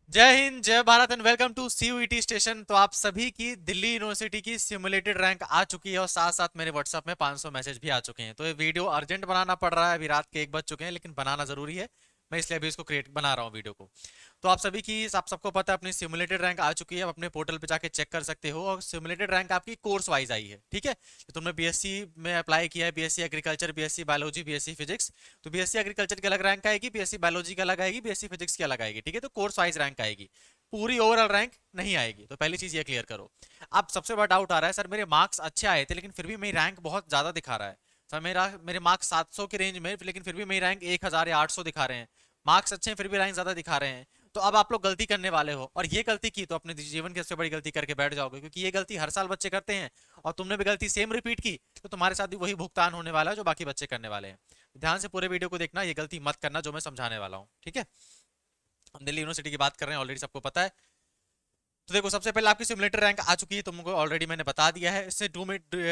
जय हिंद, जय भारत and welcome to CUET station. तो आप सभी की दिल्ली यूनिवर्सिटी की सिमुलेटेड रैंक आ चुकी है और साथ साथ मेरे व्हाट्सएप में 500 मैसेज भी आ चुके हैं। तो ये वीडियो अर्जेंट बनाना पड़ रहा है, अभी रात के 1 बज चुके हैं, लेकिन बनाना जरूरी है। मैं इसलिए अभी इसको क्रिएट बना रहा हूँ वीडियो को। तो आप सबको पता है अपनी सिमुलेटेड रैंक आ चुकी है। आप अपने पोर्टल पे जाके चेक कर सकते हो और सिमुलेटेड रैंक आपकी कोर्स वाइज आई है, ठीक है। तो तुमने बीएससी में अप्लाई किया है, BSc agriculture, BSc biology, BSc physics. तो बीएससी एग्रीकल्चर की अलग रैंक आएगी, बीएससी बायोलॉजी की अलग आएगी, बीएससी फिजिक्स की अलग आएगी, ठीक है। तो कोर्स वाइज रैंक आएगी, पूरी ओवरऑल रैंक नहीं आएगी। तो पहली चीज ये क्लियर करो। अब सबसे बड़ा डाउट आ रहा है, सर मेरे मार्क्स अच्छे आए थे लेकिन फिर भी मेरी रैंक बहुत ज्यादा दिखा रहा है। सर मेरे मार्क्स 700 के रेंज में, लेकिन फिर भी मेरी रैंक 1000 या 800 दिखा रहे हैं। मार्क्स अच्छे हैं फिर भी रैंक ज्यादा दिखा रहे हैं। तो अब आप लोग गलती करने वाले हो, और ये गलती की तो अपने जीवन की सबसे बड़ी गलती करके बैठ जाओगे, क्योंकि ये गलती हर साल बच्चे करते हैं। और तुमने भी गलती सेम रिपीट की तो तुम्हारे साथ भी वही भुगतान होने वाला है जो बाकी बच्चे करने वाले हैं। ध्यान से पूरे वीडियो को देखना, ये गलती मत करना जो मैं समझाने वाला हूँ, ठीक है। हम दिल्ली यूनिवर्सिटी की बात कर रहे हैं, ऑलरेडी सबको पता है। तो देखो, सबसे पहले आपकी सिमुलेटर रैंक आ चुकी है, तुमको ऑलरेडी मैंने बता दिया है। इससे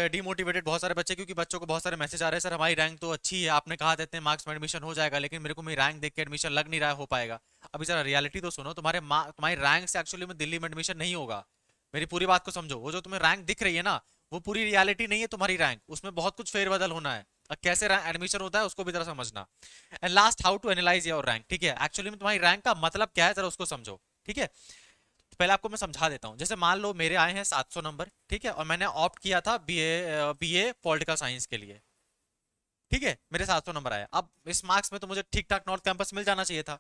डीमोटिवेटेड बहुत सारे बच्चे, क्योंकि बच्चों को बहुत सारे मैसेज आ रहे हैं, सर हमारी रैंक तो अच्छी है, आपने कहा देते हैं मार्क्स में एडमिशन हो जाएगा, लेकिन मेरे को मेरी रैंक देख के एडमिशन लग नहीं रहा हो पाएगा। अभी जरा रियलिटी तो सुनो, तुम्हारी रैंक से एक्चुअली में दिल्ली में एडमिशन नहीं होगा। मेरी पूरी बात को समझो, वो जो तुम्हें रैंक दिख रही है ना, वो पूरी रियलिटी नहीं है तुम्हारी रैंक, उसमें बहुत कुछ फेरबदल होना है। अब कैसे एडमिशन होता है उसको भी जरा समझना। And last, how to analyse your rank, ठीक है। एक्चुअली में तुम्हारी रैंक का मतलब क्या है, जरा उसको समझो, ठीक है। तो पहले आपको मैं समझा देता हूँ। जैसे मान लो मेरे आए हैं 700 नंबर, ठीक है, और मैंने ऑप्ट किया था बीए पॉलिटिकल साइंस के लिए, ठीक है। मेरे 700 नंबर आए, अब इस मार्क्स में तो मुझे ठीक ठाक नॉर्थ कैंपस मिल जाना चाहिए था।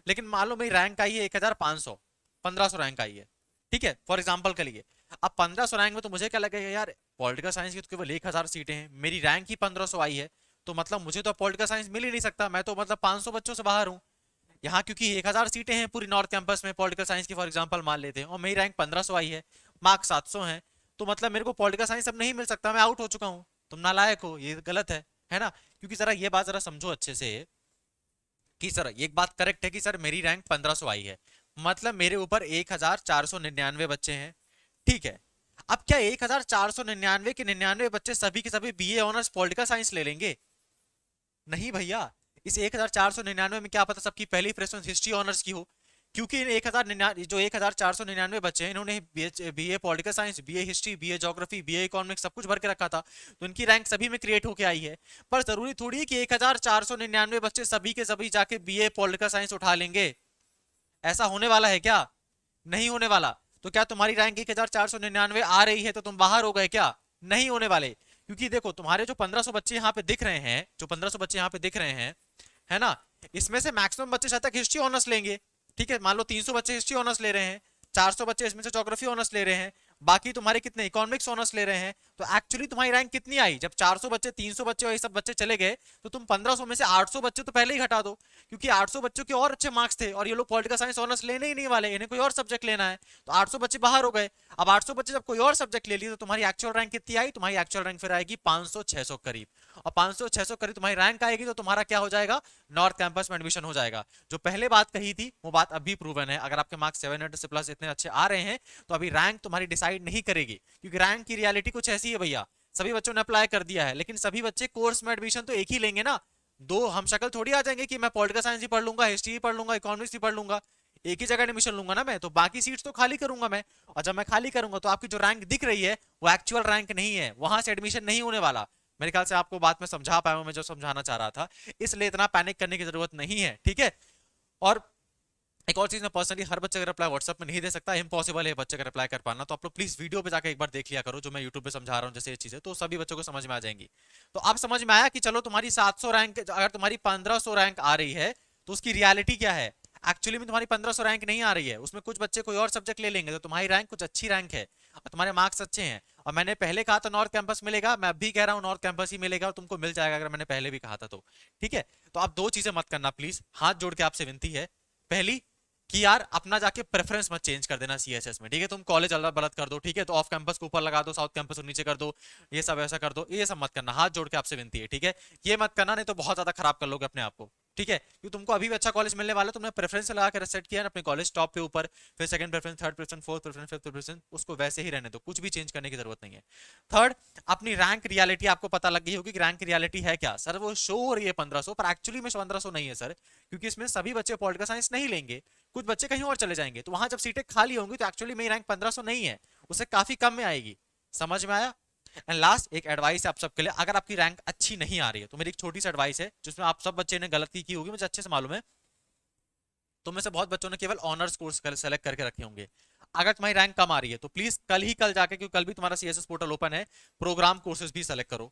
लेकिन मान लो मेरी रैंक आई है 1500, 1500 रैंक आई है, ठीक है, फॉर एग्जाम्पल के लिए। अब 1500 रैंक में तो मुझे क्या लगेगा, यार पॉलिटिकल साइंस की तो केवल 1000 सीटें हैं, मेरी रैंक ही 1500 आई है, तो मतलब मुझे तो पॉलिटिकल साइंस मिल ही नहीं सकता, मैं तो मतलब 500 बच्चों से बाहर हूँ। यहाँ क्योंकि 1000 सीटें हैं पूरी नॉर्थ कैंपस में पॉलिटिकल साइंस की, फॉर एग्जांपल मान लेते हैं, और मेरी रैंक 1500 आई है, मार्क्स 700 हैं, तो मतलब मेरे को पॉलिटिकल साइंस अब नहीं मिल सकता, मैं आउट हो चुका हूँ। तुम नालायक हो, ये गलत है ना। क्योंकि जरा ये बात जरा समझो अच्छे से, कि सर एक बात करेक्ट है कि सर मेरी रैंक 1500 आई है, मतलब मेरे ऊपर 1499 बच्चे हैं, ठीक है। अब क्या 1499 के 99 बच्चे सभी के सभी बीए ऑनर्स पॉलिटिकल साइंस ले लेंगे? नहीं भैया। इस 1499 में क्या पता सबकी पहली प्रेफरेंस हिस्ट्री ऑनर्स की हो। क्योंकि इन 1099 जो 1499 बच्चे हैं, इन्होंने BA political science, BA history, BA geography, BA economics सब कुछ भर के रखा था, तो इनकी रैंक सभी में क्रिएट होके आई है। पर जरूरी थोड़ी है कि 1499 बच्चे सभी के सभी जाके बीए पॉलिटिकल साइंस उठा लेंगे। ऐसा होने वाला है क्या? नहीं होने वाला। तो क्या तुम्हारी रैंक 1499 आ रही है तो तुम बाहर हो गए क्या? नहीं होने वाले। क्योंकि देखो, तुम्हारे जो 1500 बच्चे यहाँ पे दिख रहे हैं, जो 1500 बच्चे यहाँ पे दिख रहे हैं, है ना, इसमें से मैक्सिमम बच्चे शायद तक हिस्ट्री ऑनर्स लेंगे, ठीक है। मान लो 300 बच्चे हिस्ट्री ऑनर्स ले रहे हैं, 400 बच्चे इसमें से ज्योग्राफी ऑनर्स ले रहे हैं, बाकी तुम्हारे कितने इकोनॉमिक्स ऑनर्स ले रहे हैं। तो एक्चुअली तुम्हारी रैंक कितनी आई? जब 400 बच्चे, 300 बच्चे और ये सब बच्चे चले गए, तो तुम 1500 में से 800 बच्चे तो पहले ही हटा दो, क्योंकि 800 बच्चों के और अच्छे मार्क्स थे और ये लोग पॉलिटिकल साइंस ऑनर्स लेने ही नहीं वाले, इन्हें कोई और सब्जेक्ट लेना है। तो 800 बच्चे बाहर हो गए। अब 800 बच्चे जब कोई और सब्जेक्ट ले लिए, तो तुम्हारी एक्चुअल रैंक कितनी आई? तुम्हारी एक्चुअल रैंक फिर आएगी 500-600 करीब। और 500-600 करीब तुम्हारी रैंक आएगी, तो तुम्हारा क्या हो जाएगा? नॉर्थ कैंपस में एडमिशन हो जाएगा। जो पहले बात कही थी वो बात अभी प्रूवन है। अगर आपके मार्क्स 700 से प्लस इतने अच्छे आ रहे हैं, तो अभी रैंक तुम्हारी डिसाइड नहीं करेगी, क्योंकि रैंक की रियलिटी कुछ ऐसी है भैया। सभी बच्चों ने अप्लाई कर दिया है, लेकिन सभी बच्चे कोर्स में एडमिशन तो एक ही लेंगे ना। दो हम शक्ल थोड़ी आ जाएंगे कि मैं पॉलिटिकल साइंस ही पढ़ लूंगा, हिस्ट्री ही पढ़ लूंगा, इकोनॉमिक्स ही पढ़ लूंगा। एक ही जगह एडमिशन लूंगा ना मैं, तो बाकी सीट्स तो खाली करूंगा मैं। और जब मैं खाली करूंगा तो आपकी जो रैंक दिख रही है वो एक्चुअल रैंक नहीं है, वहां से एडमिशन नहीं होने वाला। मेरे ख्याल से आपको बात में समझा पाया हूं मैं जो समझाना चाह रहा था, इसलिए इतना पैनिक करने की जरूरत नहीं है, ठीक है। और एक और चीज, मैं पर्सनली हर बच्चे का रिप्लाई व्हाट्सएप में नहीं दे सकता, इम्पॉसिबल है बच्चे का रिप्लाई कर पाना। तो आप लोग प्लीज वीडियो पे जाकर एक बार देख लिया करो, जो मैं यूट्यूब पे समझा रहा हूँ जैसे ये चीजें, तो सभी बच्चों को समझ में आ जाएंगी। तो आप समझ में आया कि चलो तुम्हारी 700 रैंक, अगर तुम्हारी 1500 रैंक आ रही है, तो उसकी रियलिटी क्या है। एक्चुअली में तुम्हारी 1500 रैंक नहीं आ रही है, उसमें कुछ बच्चे कोई और सब्जेक्ट ले लेंगे, तो तुम्हारी रैंक कुछ अच्छी रैंक है और तुम्हारे मार्क्स अच्छे हैं। और मैंने पहले कहा था नॉर्थ कैंपस मिलेगा, मैं अभी कह रहा हूँ नॉर्थ कैंपस ही मिलेगा, और तुमको मिल जाएगा, अगर मैंने पहले भी कहा था तो, ठीक है। तो आप दो चीजें मत करना प्लीज, हाथ जोड़ के आपसे विनती है। पहली, कि यार अपना जाके प्रेफरेंस मत चेंज कर देना सीएसएस में, ठीक है। तुम कॉलेज अलग अलग कर दो, ठीक है, तो ऑफ कैंपस को ऊपर लगा दो, साउथ कैंपस को नीचे कर दो, ये सब ऐसा कर दो, ये सब मत करना, हाथ जोड़ के आपसे विनती है, ठीक है। ये मत करना, नहीं तो बहुत ज्यादा खराब कर लोगे अपने आप को, ठीक है। क्योंकि तुमको अभी भी अच्छा कॉलेज मिलने वाला है, तुमने प्रेफरेंस लगा कर सेट किया है अपने कॉलेज टॉप पे ऊपर, फिर second preference, third preference, fourth preference, fifth preference, उसको वैसे ही रहने दो, कुछ भी चेंज करने की जरूरत नहीं है। थर्ड, अपनी रैंक रियलिटी आपको पता लग गई होगी कि रैंक रियलिटी है क्या। सर वो शो हो रही है 1500, पर एक्चुअली में 1500 नहीं है सर, क्योंकि इसमें सभी बच्चे पॉलिटिकल साइंस नहीं लेंगे, कुछ बच्चे कहीं और चले जाएंगे, तो वहां जब सीटें खाली होंगी तो एक्चुअली मेरी रैंक 1500 नहीं है, उससे काफी कम में आएगी। समझ में आया? एंड लास्ट एक एडवाइस है आप सबके लिए, अगर आपकी रैंक अच्छी नहीं आ रही है तो मेरी एक छोटी सी एडवाइस है, जिसमें आप सब बच्चे ने गलती की होगी, मुझे अच्छे से मालूम है। तो में से बहुत बच्चों ने केवल ऑनर्स कोर्स सेलेक्ट करके रखे होंगे। अगर तुम्हारी रैंक कम आ रही है तो प्लीज कल जाके, क्योंकि कल भी तुम्हारा सीएसएस पोर्टल ओपन है, प्रोग्राम कोर्सेज भी सेलेक्ट करो,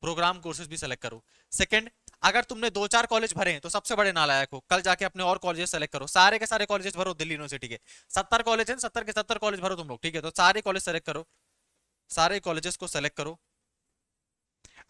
प्रोग्राम कोर्सेज भी सेलेक्ट करो। सेकंड, अगर तुमने 2-4 कॉलेज भरे हैं तो सबसे बड़े नालायक हो, कल जाके अपने और कॉलेजेस सेलेक्ट करो, सारे के सारे कॉलेजेस भरो दिल्ली यूनिवर्सिटी के। 70 कॉलेज हैं, 70 के 70 कॉलेज भरो तुम लोग, ठीक है? तो सारे कॉलेज सेलेक्ट करो, सारे कॉलेजेस को सेलेक्ट करो।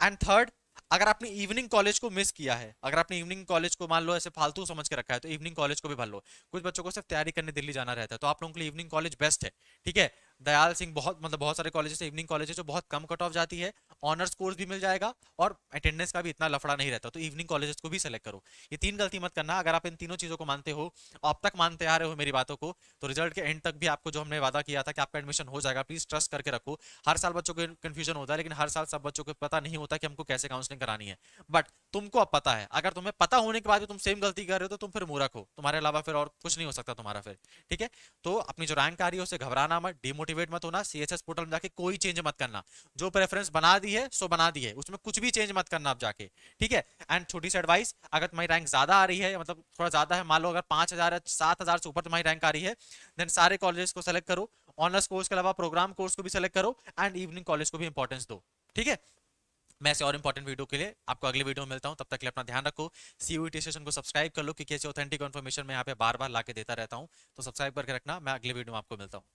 एंड थर्ड, अगर आपने इवनिंग कॉलेज को मिस किया है, अगर आपने इवनिंग कॉलेज को मान लो ऐसे फालतू समझ के रखा है, तो इवनिंग कॉलेज को भी भर लो। कुछ बच्चों को सिर्फ तैयारी करने दिल्ली जाना रहता है, तो आप लोगों के लिए इवनिंग कॉलेज बेस्ट है, ठीक है? दयाल सिंह, बहुत मतलब बहुत सारे कॉलेजेस है, इवनिंग कॉलेज है जो बहुत कम कट ऑफ जाती है, ऑनर्स कोर्स भी मिल जाएगा और अटेंडेंस का भी इतना लफड़ा नहीं रहता, तो इवनिंग कॉलेजेस को भी सेलेक्ट करो। ये 3 गलती मत करना। अगर आप इन तीनों चीजों को मानते हो, अब तक मानते आ रहे हो मेरी बातों को, तो रिजल्ट के एंड तक भी आपको जो हमने वादा किया था कि आपका एडमिशन हो जाएगा, प्लीज ट्रस्ट करके रखो। हर साल बच्चों को कंफ्यूजन होता है, लेकिन हर साल सब बच्चों को पता नहीं होता कि हमको कैसे काउंसलिंग करानी है, बट तुमको अब पता है। अगर तुम्हें पता होने के बाद भी तुम सेम गलती कर रहे हो तो तुम फिर मूर्ख हो, तुम्हारे अलावा फिर और कुछ नहीं हो सकता तुम्हारा फिर, ठीक है? तो अपनी जो रैंक आ रही है उससे घबराना मत, डिमोटिवेट मत होना, सीएसएस पोर्टल में जाके कोई चेंज मत करना, जो प्रेफरेंस बना दी है सो बना दी है, उसमें कुछ भी चेंज मत करना आप जाके, ठीक है? एंड छोटी सी एडवाइस, अगर तुम्हारी रैंक ज्यादा आ रही है, मतलब थोड़ा ज्यादा है, मान लो अगर 5000 या 7000 से ऊपर तुम्हारी रैंक आ रही है, देन सारे कॉलेजेस को सेलेक्ट करो, ऑनर्स कोर्स के अलावा प्रोग्राम कोर्स को भी सेलेक्ट करो, एंड इवनिंग कॉलेज को भी इंपॉर्टेंस दो, ठीक है? मैं ऐसे और इंपॉर्टेंट वीडियो के लिए आपको अगले वीडियो में मिलता हूं, तब तक के लिए अपना ध्यान रखो। सीयूईटी स्टेशन को सब्सक्राइब कर लो, क्योंकि ऐसी ऑथेंटिक इन्फॉर्मेशन मैं यहाँ पे बार बार लाके देता रहता हूँ, तो सब्सक्राइब करके रखना। मैं अगले वीडियो में आपको मिलता हूँ।